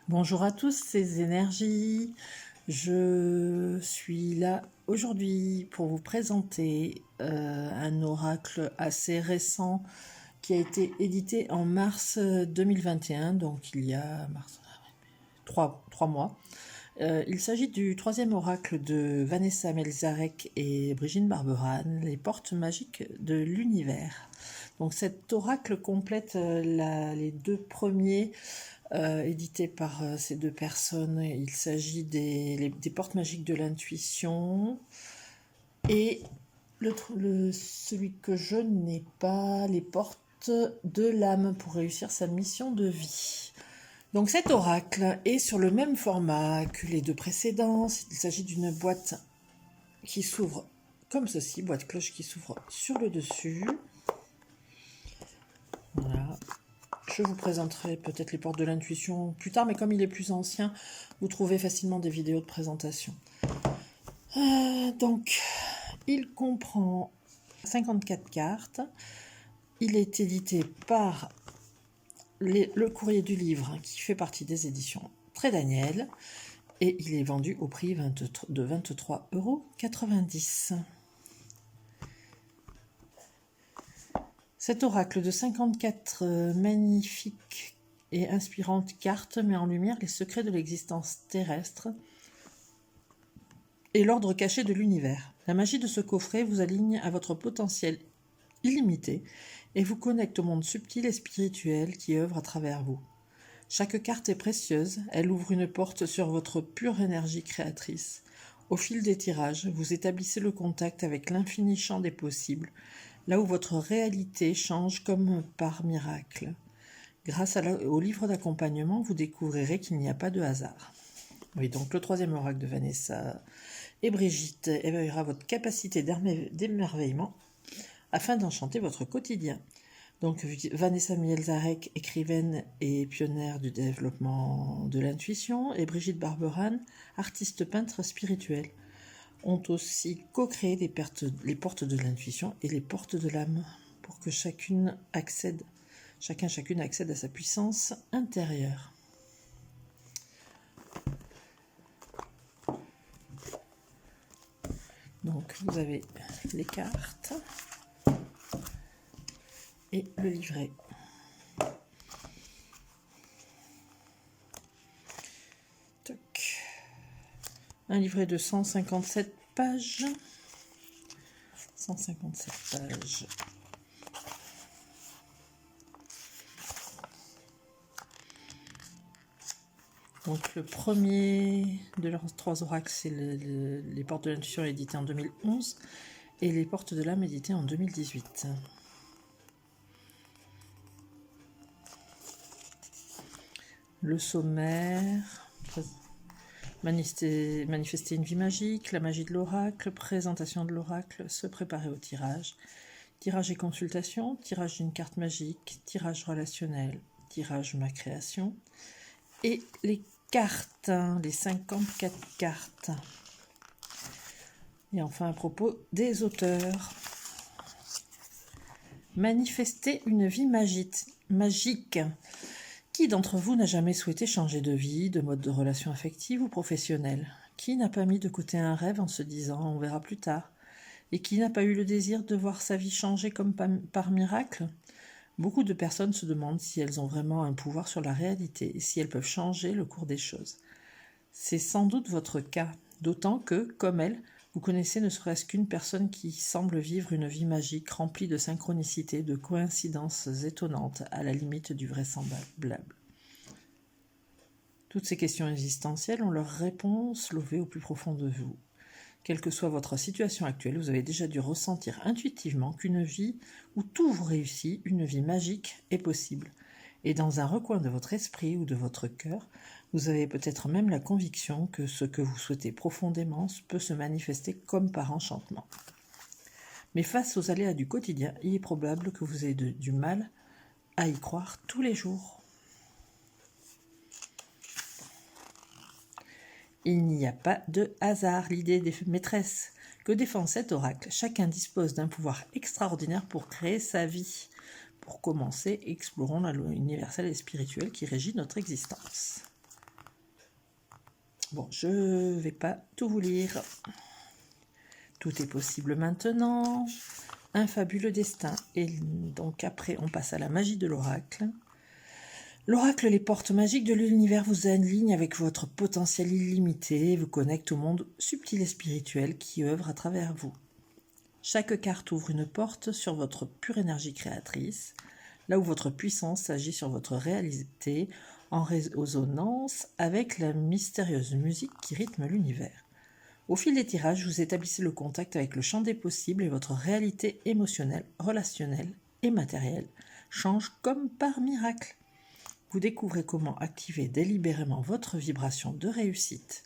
Bonjour à tous, ces énergies. Je suis là aujourd'hui pour vous présenter un oracle assez récent qui a été édité en mars 2021, donc il y a trois mois. Il s'agit du troisième oracle de Vanessa Melzarek et Brigitte Barberan, les portes magiques de l'univers. Donc cet oracle complète les deux premiers édités par ces deux personnes. Il s'agit des portes magiques de l'intuition et celui que je n'ai pas, les portes de l'âme pour réussir sa mission de vie. Donc cet oracle est sur le même format que les deux précédents. Il s'agit d'une boîte qui s'ouvre comme ceci, boîte cloche qui s'ouvre sur le dessus. Voilà. Je vous présenterai peut-être les portes de l'intuition plus tard, mais comme il est plus ancien, vous trouvez facilement des vidéos de présentation. Donc, il comprend 54 cartes. Il est édité par le courrier du livre, qui fait partie des éditions Très Daniel, et il est vendu au prix de 23,90 €. Cet oracle de 54 magnifiques et inspirantes cartes met en lumière les secrets de l'existence terrestre et l'ordre caché de l'univers. La magie de ce coffret vous aligne à votre potentiel illimité et vous connecte au monde subtil et spirituel qui œuvre à travers vous. Chaque carte est précieuse, elle ouvre une porte sur votre pure énergie créatrice. Au fil des tirages, vous établissez le contact avec l'infini champ des possibles, là où votre réalité change comme par miracle. Grâce au livre d'accompagnement, vous découvrirez qu'il n'y a pas de hasard. Oui, donc le troisième oracle de Vanessa et Brigitte éveillera votre capacité d'émerveillement afin d'enchanter votre quotidien. Donc Vanessa Melzarek, écrivaine et pionnière du développement de l'intuition, et Brigitte Barberan, artiste peintre spirituelle, ont aussi co-créé les portes de l'intuition et les portes de l'âme pour que chacune accède à sa puissance intérieure. Donc vous avez les cartes et le livret. Toc. Un livret de 157 pages. 157 pages. Donc le premier de leurs trois oracles, c'est les portes de l'intuition édité en 2011 et les portes de l'âme édité en 2018. Le sommaire, manifester une vie magique, la magie de l'oracle, présentation de l'oracle, se préparer au tirage, tirage et consultation, tirage d'une carte magique, tirage relationnel, tirage ma création, et les cartes, les 54 cartes. Et enfin à propos des auteurs. Manifester une vie magique. Qui d'entre vous n'a jamais souhaité changer de vie, de mode de relation affective ou professionnelle? Qui n'a pas mis de côté un rêve en se disant « on verra plus tard » et qui n'a pas eu le désir de voir sa vie changer comme par miracle? Beaucoup de personnes se demandent si elles ont vraiment un pouvoir sur la réalité et si elles peuvent changer le cours des choses. C'est sans doute votre cas, d'autant que, comme elle, vous connaissez ne serait-ce qu'une personne qui semble vivre une vie magique remplie de synchronicités, de coïncidences étonnantes à la limite du vraisemblable. Toutes ces questions existentielles ont leur réponse levée au plus profond de vous. Quelle que soit votre situation actuelle, vous avez déjà dû ressentir intuitivement qu'une vie où tout vous réussit, une vie magique, est possible. Et dans un recoin de votre esprit ou de votre cœur, vous avez peut-être même la conviction que ce que vous souhaitez profondément peut se manifester comme par enchantement. Mais face aux aléas du quotidien, il est probable que vous ayez du mal à y croire tous les jours. Il n'y a pas de hasard, l'idée des maîtresses que défend cet oracle. Chacun dispose d'un pouvoir extraordinaire pour créer sa vie. Pour commencer, explorons la loi universelle et spirituelle qui régit notre existence. Bon, je ne vais pas tout vous lire. Tout est possible maintenant. Un fabuleux destin. Et donc après, on passe à la magie de l'oracle. L'oracle, les portes magiques de l'univers vous alignent avec votre potentiel illimité et vous connecte au monde subtil et spirituel qui œuvre à travers vous. Chaque carte ouvre une porte sur votre pure énergie créatrice, là où votre puissance agit sur votre réalité en résonance avec la mystérieuse musique qui rythme l'univers. Au fil des tirages, vous établissez le contact avec le champ des possibles et votre réalité émotionnelle, relationnelle et matérielle change comme par miracle. Vous découvrez comment activer délibérément votre vibration de réussite.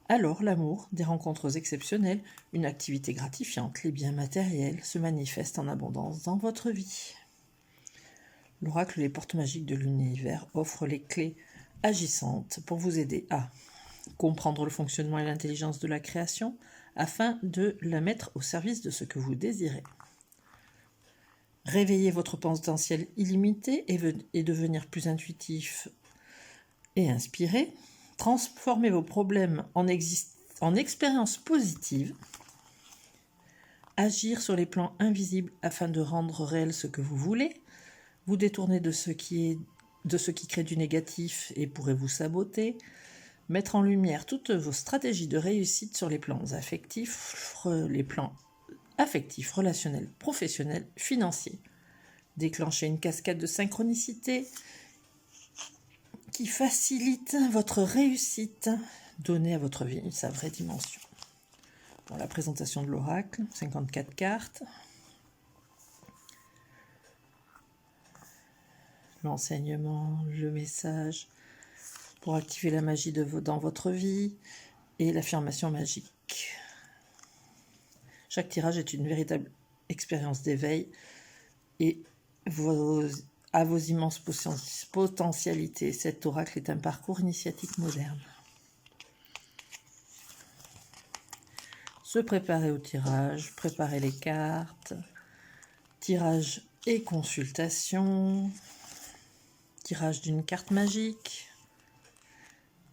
Alors l'amour, des rencontres exceptionnelles, une activité gratifiante, les biens matériels se manifestent en abondance dans votre vie. L'oracle Les Portes Magiques de l'Univers offre les clés agissantes pour vous aider à comprendre le fonctionnement et l'intelligence de la création afin de la mettre au service de ce que vous désirez. Réveillez votre potentiel illimité et devenir plus intuitif et inspiré. Transformez vos problèmes en expériences positives. Agir sur les plans invisibles afin de rendre réel ce que vous voulez. Vous détourner de ce qui crée du négatif et pourrait vous saboter. Mettre en lumière toutes vos stratégies de réussite sur les plans affectifs, relationnels, professionnels, financiers. Déclencher une cascade de synchronicité qui facilite votre réussite. Donnez à votre vie sa vraie dimension. Bon, la présentation de l'oracle, 54 cartes. L'enseignement, le message pour activer la magie dans votre vie et l'affirmation magique. Chaque tirage est une véritable expérience d'éveil et à vos immenses potentialités. Cet oracle est un parcours initiatique moderne. Se préparer au tirage, préparer les cartes, tirage et consultation, tirage d'une carte magique,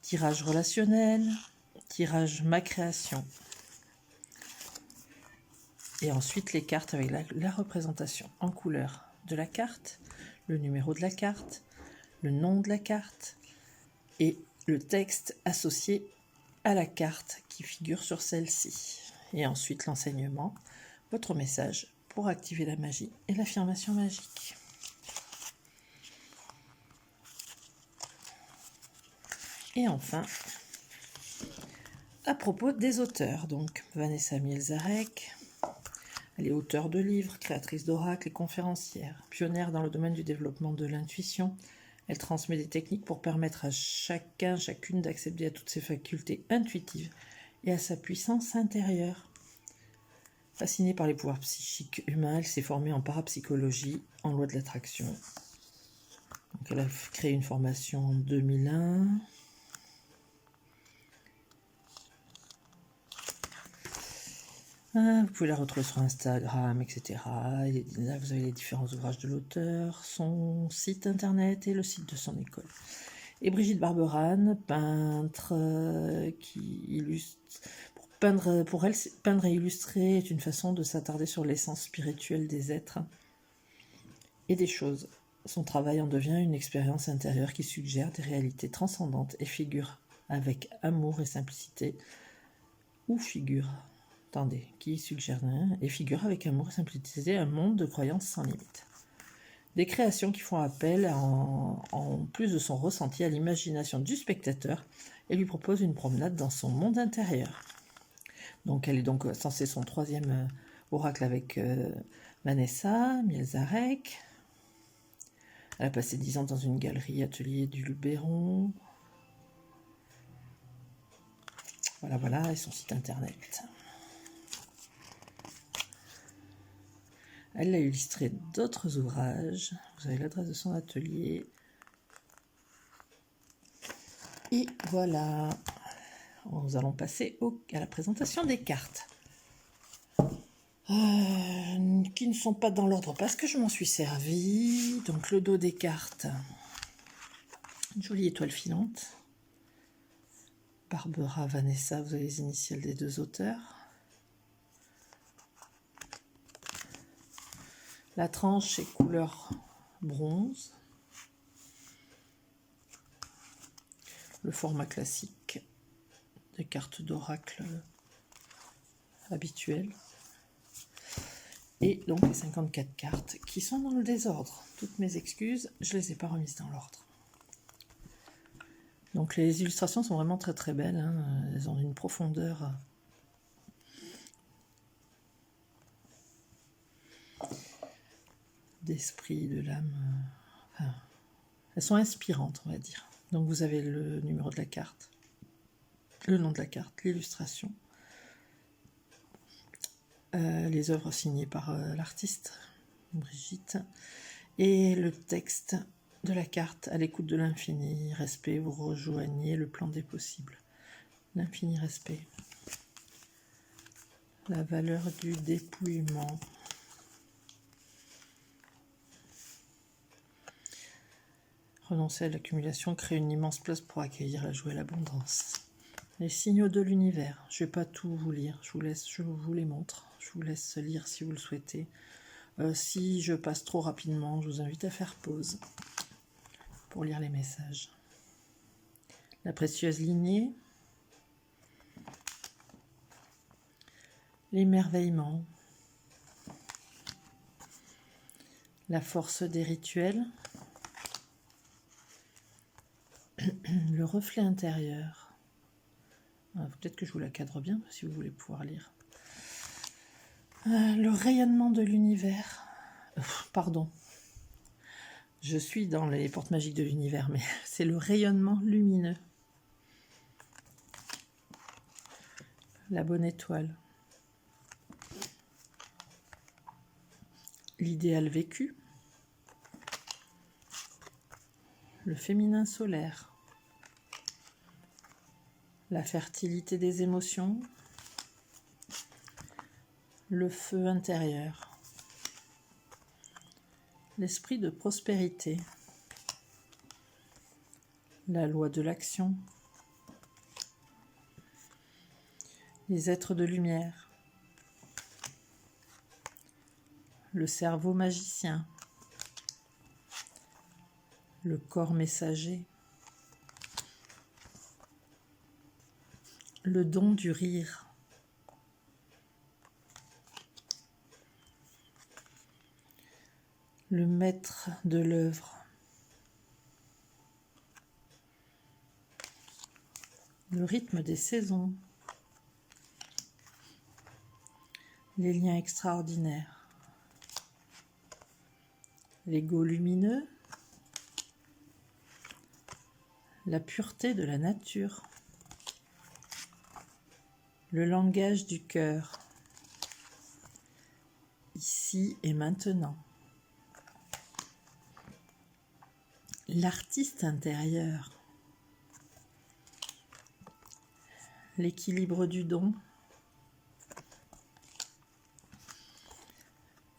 tirage relationnel, tirage ma création. Et ensuite les cartes avec la représentation en couleur de la carte, le numéro de la carte, le nom de la carte et le texte associé à la carte qui figure sur celle-ci. Et ensuite l'enseignement, votre message pour activer la magie et l'affirmation magique. Et enfin, à propos des auteurs, donc Vanessa Mielzarek, elle est auteure de livres, créatrice d'oracles et conférencière, pionnière dans le domaine du développement de l'intuition. Elle transmet des techniques pour permettre à chacune d'accéder à toutes ses facultés intuitives et à sa puissance intérieure. Fascinée par les pouvoirs psychiques humains, elle s'est formée en parapsychologie, en loi de l'attraction. Donc elle a créé une formation en 2001. Vous pouvez la retrouver sur Instagram, etc. Et là, vous avez les différents ouvrages de l'auteur, son site internet et le site de son école. Et Brigitte Barberane, peintre qui illustre. Pour elle, peindre et illustrer est une façon de s'attarder sur l'essence spirituelle des êtres et des choses. Son travail en devient une expérience intérieure qui suggère des réalités transcendantes et figure avec amour et simplicité, qui suggère et figure avec amour et simplicité un monde de croyances sans limite. Des créations qui font appel, en plus de son ressenti, à l'imagination du spectateur et lui proposent une promenade dans son monde intérieur. Donc elle est donc censée son 3e oracle avec Vanessa Mielzarek. Elle a passé 10 ans dans une galerie atelier du Luberon. Voilà, et son site internet. Elle a illustré d'autres ouvrages. Vous avez l'adresse de son atelier. Et voilà. Nous allons passer à la présentation des cartes. Qui ne sont pas dans l'ordre parce que je m'en suis servi. Donc le dos des cartes. Une jolie étoile filante. Barbara, Vanessa, vous avez les initiales des deux auteurs. La tranche est couleur bronze. Le format classique des cartes d'oracle habituelles. Et donc les 54 cartes qui sont dans le désordre. Toutes mes excuses, je ne les ai pas remises dans l'ordre. Donc les illustrations sont vraiment très très belles. Hein. Elles ont une profondeur d'esprit, de l'âme. Enfin, elles sont inspirantes, on va dire. Donc vous avez le numéro de la carte, le nom de la carte, l'illustration, les œuvres signées par l'artiste, Brigitte, et le texte de la carte, à l'écoute de l'infini, respect, vous rejoignez le plan des possibles. L'infini respect. La valeur du dépouillement. Renoncer à l'accumulation, créer une immense place pour accueillir la joie et l'abondance. Les signaux de l'univers. Je ne vais pas tout vous lire, je vous les montre. Je vous laisse lire si vous le souhaitez. Si je passe trop rapidement, je vous invite à faire pause pour lire les messages. La précieuse lignée. L'émerveillement. La force des rituels. Le reflet intérieur. Peut-être que je vous la cadre bien, si vous voulez pouvoir lire. Le rayonnement de l'univers. Pardon. Je suis dans les portes magiques de l'univers, mais c'est le rayonnement lumineux. La bonne étoile. L'idéal vécu. Le féminin solaire. La fertilité des émotions. Le feu intérieur. L'esprit de prospérité. La loi de l'action. Les êtres de lumière. Le cerveau magicien. Le corps messager. Le don du rire. Le maître de l'œuvre. Le rythme des saisons. Les liens extraordinaires. L'ego lumineux. La pureté de la nature. Le langage du cœur. Ici et maintenant. L'artiste intérieur. L'équilibre du don.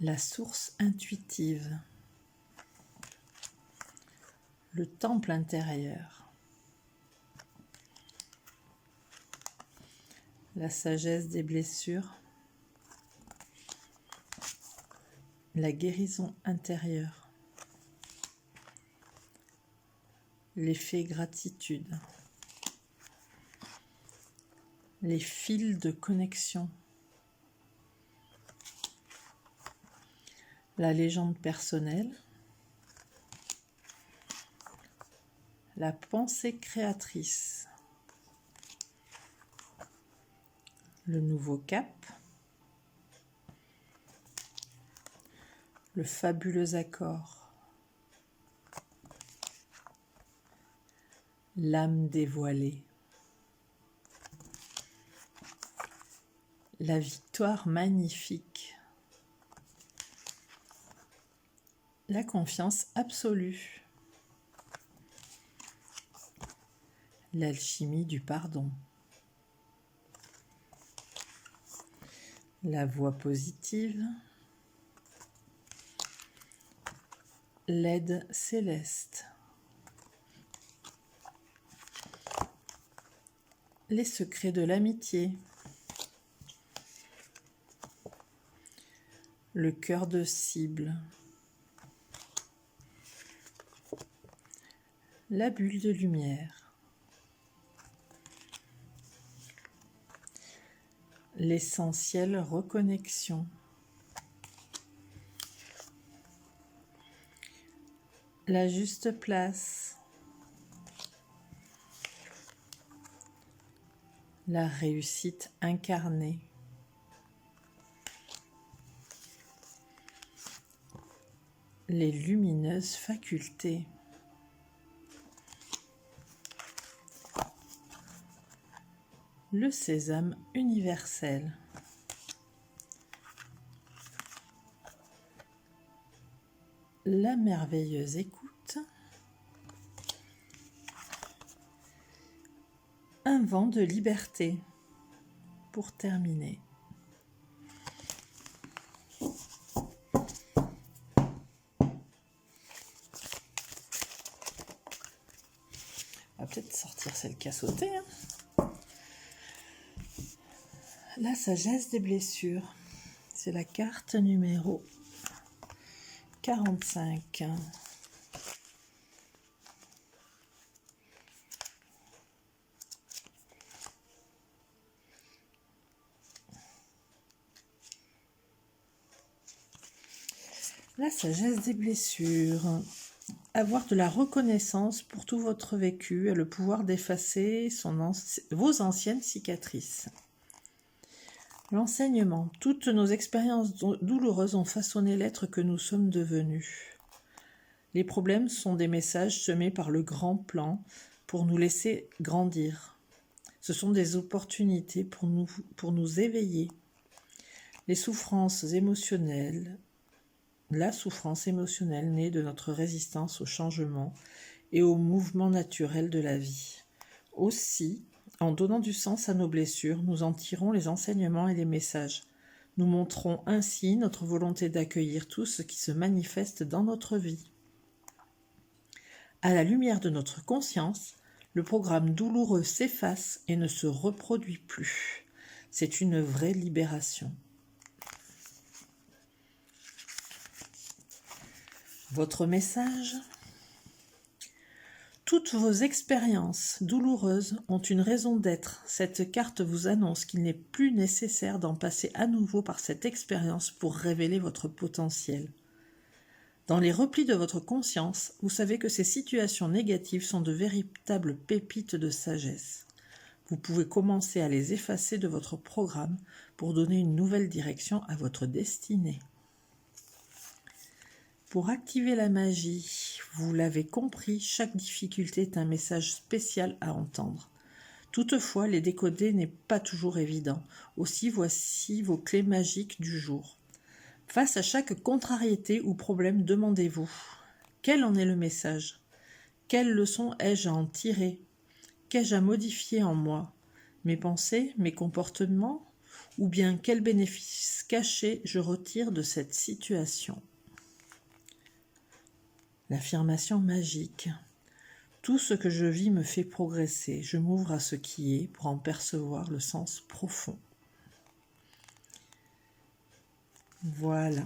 La source intuitive. Le temple intérieur. La sagesse des blessures. La guérison intérieure. L'effet gratitude. Les fils de connexion. La légende personnelle. La pensée créatrice. Le nouveau cap. Le fabuleux accord. L'âme dévoilée. La victoire magnifique. La confiance absolue. L'alchimie du pardon. La voix positive. L'aide céleste. les secrets de l'amitié, le cœur de cible, la bulle de lumière, l'essentielle reconnexion, la juste place, la réussite incarnée, les lumineuses facultés, le sésame universel, la merveilleuse écoute, un vent de liberté pour terminer. On va peut-être sortir celle qui a sauté. La sagesse des blessures, c'est la carte numéro 45. La sagesse des blessures. Avoir de la reconnaissance pour tout votre vécu et le pouvoir d'effacer vos anciennes cicatrices. L'enseignement. Toutes nos expériences douloureuses ont façonné l'être que nous sommes devenus. Les problèmes sont des messages semés par le grand plan pour nous laisser grandir. Ce sont des opportunités pour nous éveiller. Les souffrances émotionnelles, la souffrance émotionnelle née de notre résistance au changement et au mouvement naturel de la vie. Aussi, en donnant du sens à nos blessures, nous en tirons les enseignements et les messages. Nous montrons ainsi notre volonté d'accueillir tout ce qui se manifeste dans notre vie. À la lumière de notre conscience, le programme douloureux s'efface et ne se reproduit plus. C'est une vraie libération. Votre message ? Toutes vos expériences douloureuses ont une raison d'être. Cette carte vous annonce qu'il n'est plus nécessaire d'en passer à nouveau par cette expérience pour révéler votre potentiel. Dans les replis de votre conscience, vous savez que ces situations négatives sont de véritables pépites de sagesse. Vous pouvez commencer à les effacer de votre programme pour donner une nouvelle direction à votre destinée. Pour activer la magie, vous l'avez compris, chaque difficulté est un message spécial à entendre. Toutefois, les décoder n'est pas toujours évident. Aussi, voici vos clés magiques du jour. Face à chaque contrariété ou problème, demandez-vous : quel en est le message ? Quelle leçon ai-je à en tirer ? Qu'ai-je à modifier en moi ? Mes pensées, mes comportements ? Ou bien quel bénéfice caché je retire de cette situation ? L'affirmation magique. Tout ce que je vis me fait progresser. Je m'ouvre à ce qui est pour en percevoir le sens profond. Voilà.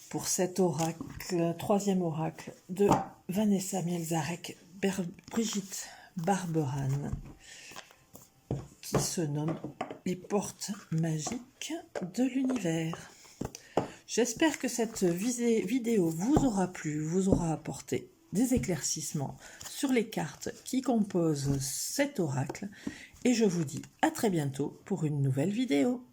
Pour cet oracle, troisième oracle de Vanessa Mielzarek, Brigitte Barberane, qui se nomme Les portes magiques de l'univers. J'espère que cette vidéo vous aura plu, vous aura apporté des éclaircissements sur les cartes qui composent cet oracle. Et je vous dis à très bientôt pour une nouvelle vidéo.